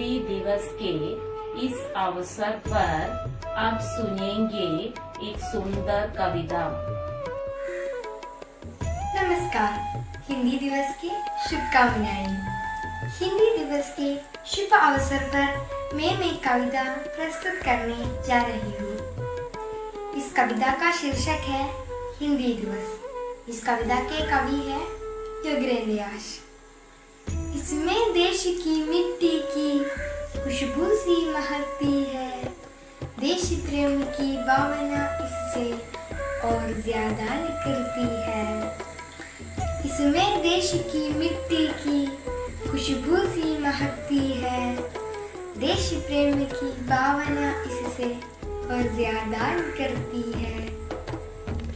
हिंदी दिवस के इस अवसर पर अब सुनेंगे एक सुंदर कविता। नमस्कार। हिंदी दिवस की शुभकामनाएं। हिंदी दिवस के शुभ अवसर पर मैं एक कविता प्रस्तुत करने जा रही हूँ। इस कविता का शीर्षक है हिंदी दिवस। इस कविता के कवि है योगेंद्र व्यास। इसमें देश की मिट्टी की खुशबू सी महकती है, देश प्रेम की भावना इससे और ज्यादा निकलती है। इसमें देश की मिट्टी की खुशबू सी महकती है, देश प्रेम की भावना इससे और ज्यादा निकलती है।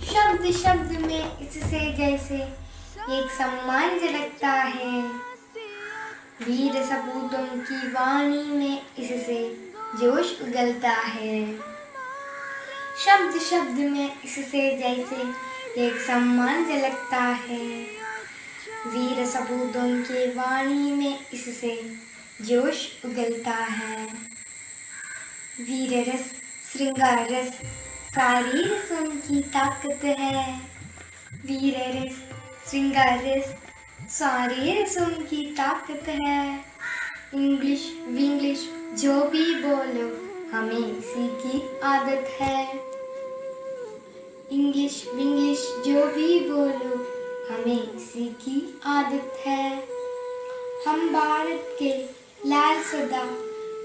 शब्द शब्द में इससे जैसे एक सम्मान झलकता है, वीर सपूतों की वाणी में इससे जोश उगलता है। शब्द शब्द में इससे जैसे एक सम्मान झलकता है, वीर सपूतों की वाणी में इससे जोश उगलता है। वीर रस श्रृंगार रस सारी रसों की ताकत है, वीर रस श्रृंगार रस सारी रसों की ताकत है। इंग्लिश विंग्लिश जो भी बोलो हमें इसी की आदत है, इंग्लिश विंग्लिश जो भी बोलो हमें इसी की आदत है। हम भारत के लाल सदा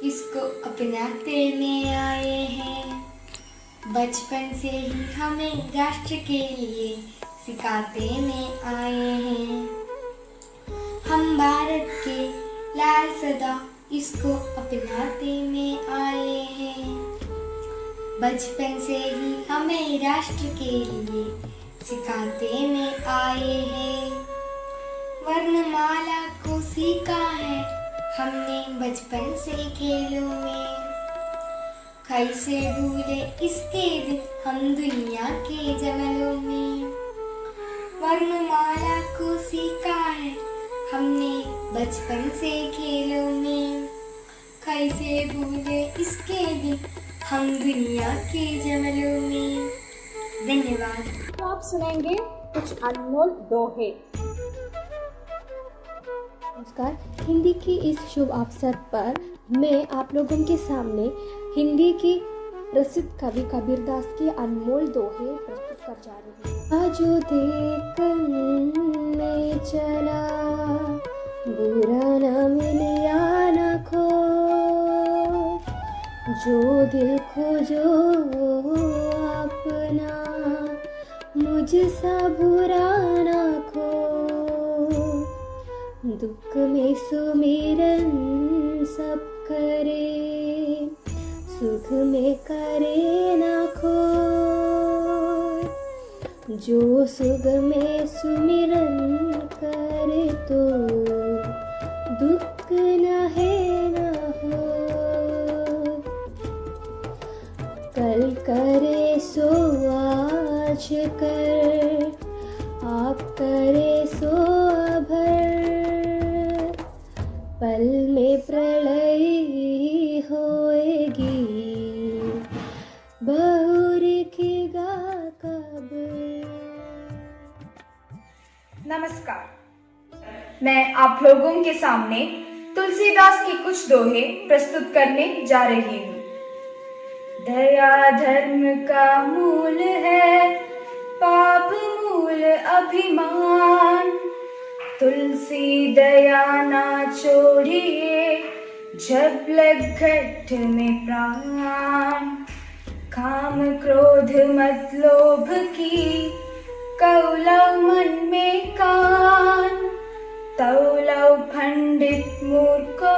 इसको अपनाते में आए हैं, बचपन से ही हमें राष्ट्र के लिए सिखाते में आए हैं। हम भारत के लाल सदा इसको अपनाते में आए हैं, बचपन से ही हमें राष्ट्र के लिए सिखाते में आए हैं। वर्णमाला को सीखा है हमने बचपन से खेलों में, कैसे भूले इसके दिन हम दुनिया के जंगलों में। वर्णमाला को सीखा है हमने बचपन से खेलों में, कैसे भूले इसके दिन हम दुनिया के जंगलों में। धन्यवाद। तो आप सुनेंगे कुछ अनमोल दोहे। नमस्कार। हिंदी की इस शुभ अवसर पर मैं आप लोगों के सामने हिंदी की प्रसिद्ध कवि कबीरदास के अनमोल दोहे प्रस्तुत कर जा रही हूँ। जो देखन में चला बुरा न मिलिया न खो, जो दिल खोजो अपना मुझसा बुरा न खो, दुख में सुमिरन सब करे, सुख में करे न खो, जो सुख में सुमिरन करे तो दुख न है न हो। कल करे सो आज कर, आप करे सो अभर, पल में प्रलय होएगी बहुरेखेगा कब। नमस्कार। मैं आप लोगों के सामने तुलसीदास की कुछ दोहे प्रस्तुत करने जा रही हूँ। दया धर्म का मूल है, पाप मूल अभिमान, तुलसी दया ना छोड़िए जब लग घट में प्राण। काम क्रोध मत लोभ की, कौलव मन में कान, तौलव पंडित मूर्खो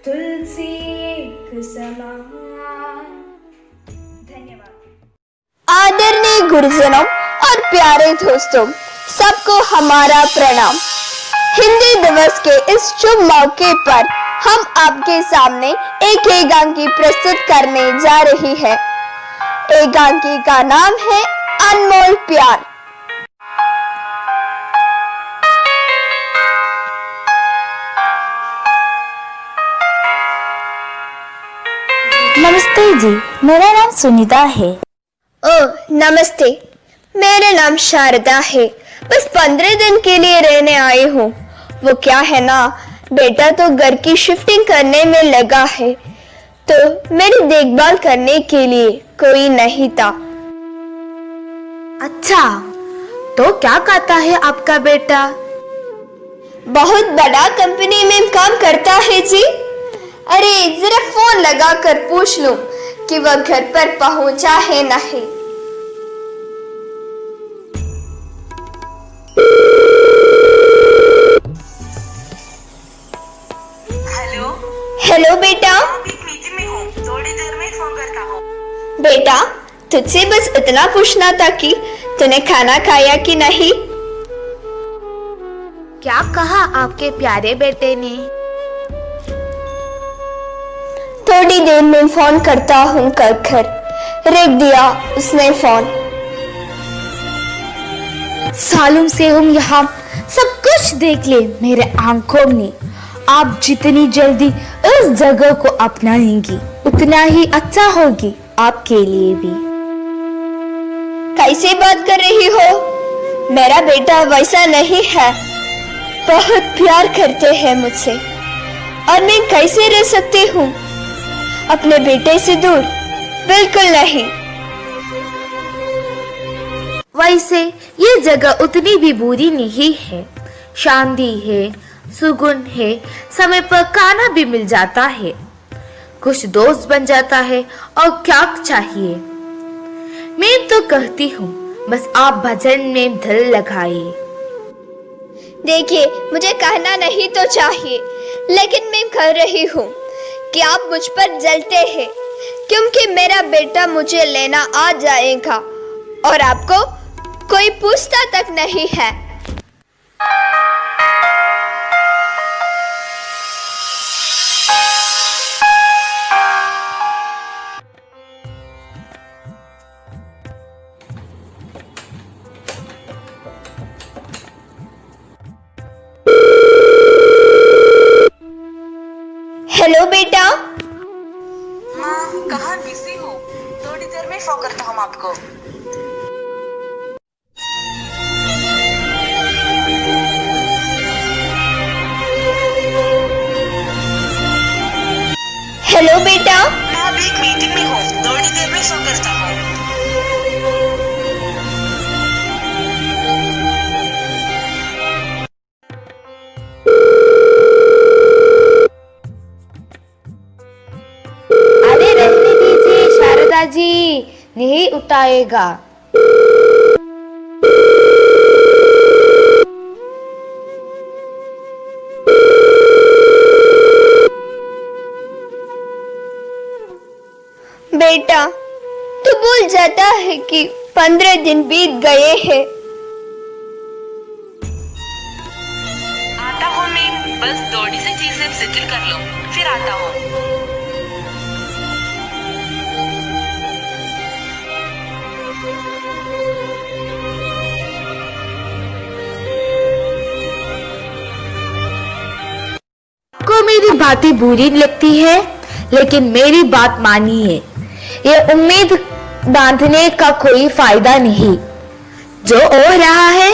तुलसी एक समान। धन्यवाद। आदरणीय गुरुजनों और प्यारे दोस्तों, सबको हमारा प्रणाम। हिंदी दिवस के इस शुभ मौके पर हम आपके सामने एक एकांकी प्रस्तुत करने जा रही है। एकांकी का नाम है अनमोल प्यार। नमस्ते जी, मेरा नाम सुनीता है। ओह नमस्ते, मेरा नाम शारदा है। बस 15 दिन के लिए रहने आई हूँ। वो क्या है ना, बेटा तो घर की शिफ्टिंग करने में लगा है, तो मेरी देखभाल करने के लिए कोई नहीं था। अच्छा, तो क्या करता है आपका बेटा? बहुत बड़ा कंपनी में काम करता है जी। अरे जरा फोन लगा कर पूछ लूं कि वह घर पर पहुंचा है नहीं। हेलो। हेलो बेटा। एक मीटिंग में हूँ, थोड़ी देर में फोन करता हूँ। बेटा तुझसे बस इतना पूछना था कि तूने खाना खाया कि नहीं। क्या कहा आपके प्यारे बेटे ने? थोड़ी देर में फोन करता हूँ कर कर रख दिया उसने फोन। सालों से हम यहाँ सब कुछ देख ले मेरे आंखों ने। आप जितनी जल्दी इस जगह को अपनाएंगी उतना ही अच्छा होगी आपके लिए भी। कैसे बात कर रही हो? मेरा बेटा वैसा नहीं है। बहुत प्यार करते हैं मुझसे, और मैं कैसे रह सकती हूँ अपने बेटे से दूर? बिल्कुल नहीं। वैसे ये जगह उतनी भी बुरी नहीं है, शांति है, सुकून है, समय पर खाना भी मिल जाता है, कुछ दोस्त बन जाता है, और क्या चाहिए। मैं तो कहती हूँ बस आप भजन में दिल लगाइए। देखिए मुझे कहना नहीं तो चाहिए, लेकिन मैं कह रही हूँ कि आप मुझ पर जलते हैं क्योंकि मेरा बेटा मुझे लेना आ जाएगा और आपको कोई पूछता तक नहीं है। हेलो बेटा। माँ कहाँ बिजी हो? थोड़ी देर में फोन करता हूँ आपको। हेलो बेटा। मैं अभी एक मीटिंग में हूँ, थोड़ी देर में फोन करता हूँ। अरे रहने दीजिए शारदा जी, नहीं उठाएगा। बेटा तू भूल जाता है कि 15 दिन बीत गए हैं। आता हूँ मैं, बस थोड़ी सी चीजें सेटल कर लो, फिर आता हूँ। को मेरी बातें बुरी लगती है, लेकिन मेरी बात मानिए, ये उम्मीद बांधने का कोई फायदा नहीं। जो हो रहा है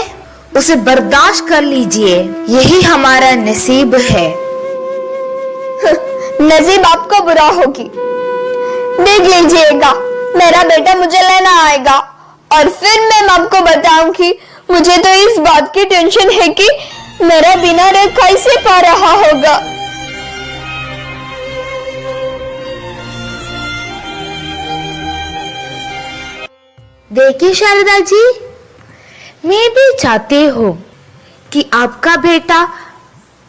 उसे बर्दाश्त कर लीजिए, यही हमारा नसीब है। नसीब आपको बुरा होगी। देख लीजिएगा, मेरा बेटा मुझे लेना आएगा और फिर मैं आपको बताऊंगी। मुझे तो इस बात की टेंशन है कि मेरा बिना रह कैसे पा रहा होगा। देखिए शारदा जी, मैं भी चाहती हूँ कि आपका बेटा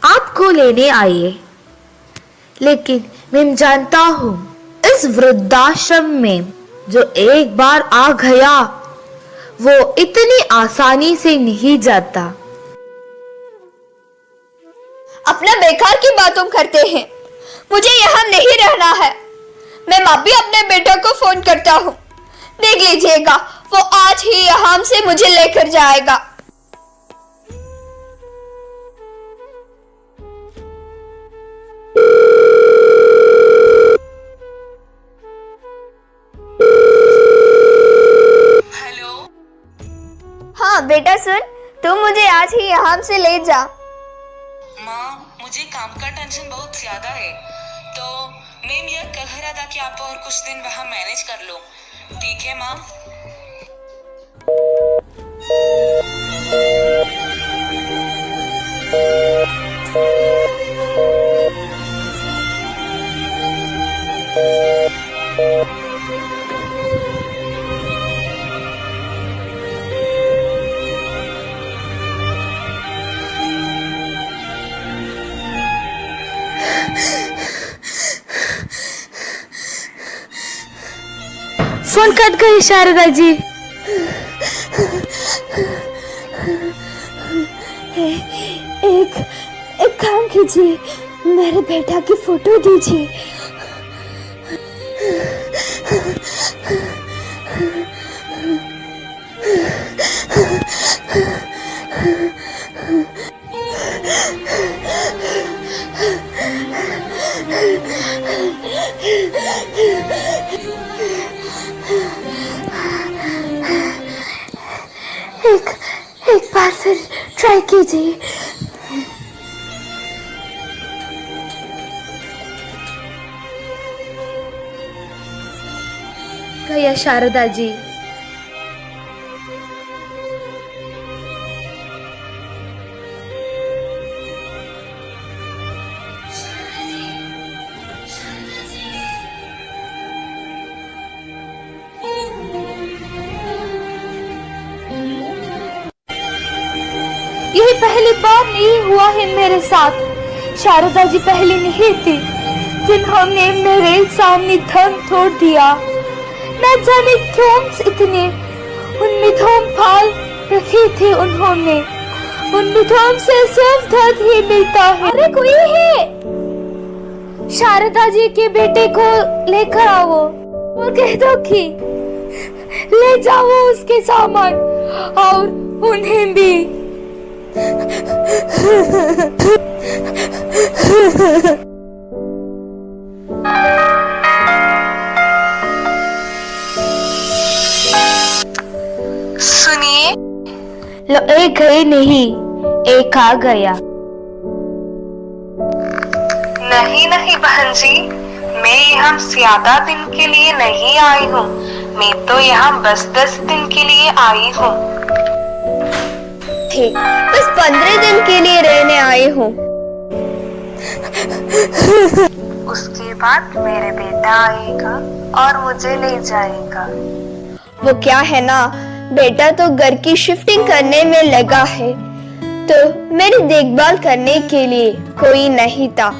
आपको लेने आए, लेकिन मैं जानता हूँ इस वृद्धाश्रम में जो एक बार आ गया वो इतनी आसानी से नहीं जाता। अपना बेकार की बातों करते हैं। मुझे यहाँ नहीं रहना है। मैं अभी अपने बेटा को फोन करता हूँ। देख लीजिएगा, वो आज ही यहाँ से मुझे लेकर जाएगा। बेटा सुन, तू मुझे आज ही यहाँ से ले जा। माँ, मुझे काम का टेंशन बहुत ज्यादा है, तो मैम यह कह रहा था कि आप और कुछ दिन वहाँ मैनेज कर लो। ठीक है माँ? फोन कट गई शारदा जी। एक काम कीजिए, मेरे बेटा की फोटो दीजिए। एक बार फिर ट्राई कीजिए। गया शारदा जी। यही पहली बार नहीं हुआ है मेरे साथ। शारदा जी पहले नहीं थी जिन्होंने मेरे सामने धन तोड़ दिया। न जाने क्यों इतने उनमें धूम फाल रखी थी उन्होंने। उनमें धूम से सिर्फ दर्द ही मिलता है। अरे कोई है, शारदा जी के बेटे को लेकर आओ और कह दो कि ले जाओ उसके सामान और उन्हें भी। सुनिए, एक गए नहीं, एक आ गया। नहीं बहन जी, मैं यहाँ ज्यादा दिन के लिए नहीं आई हूँ। मैं तो यहाँ बस 10 दिन के लिए आई हूँ। ठीक, बस 15 दिन के लिए रहने आई हूँ। उसके बाद मेरे बेटा आएगा और मुझे ले जाएगा। वो क्या है ना, बेटा तो घर की शिफ्टिंग करने में लगा है, तो मेरी देखभाल करने के लिए कोई नहीं था।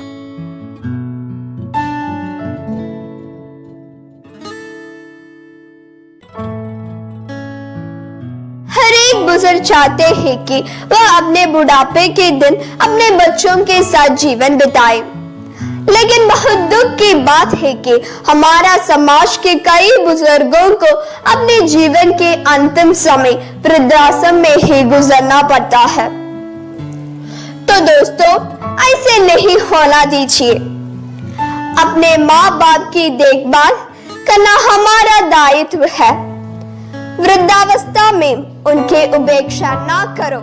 हर एक बुजुर्ग चाहते हैं कि वह अपने बुढ़ापे के दिन अपने बच्चों के साथ जीवन बिताए, लेकिन बहुत दुख की बात है कि हमारा समाज के कई बुजुर्गों को अपने जीवन के अंतिम समय वृद्धाश्रम में ही गुजरना पड़ता है। तो दोस्तों, ऐसे नहीं होना दीजिए। अपने माँ बाप की देखभाल करना हमारा दायित्व है। वृद्धावस्था में उनकी उपेक्षा ना करो।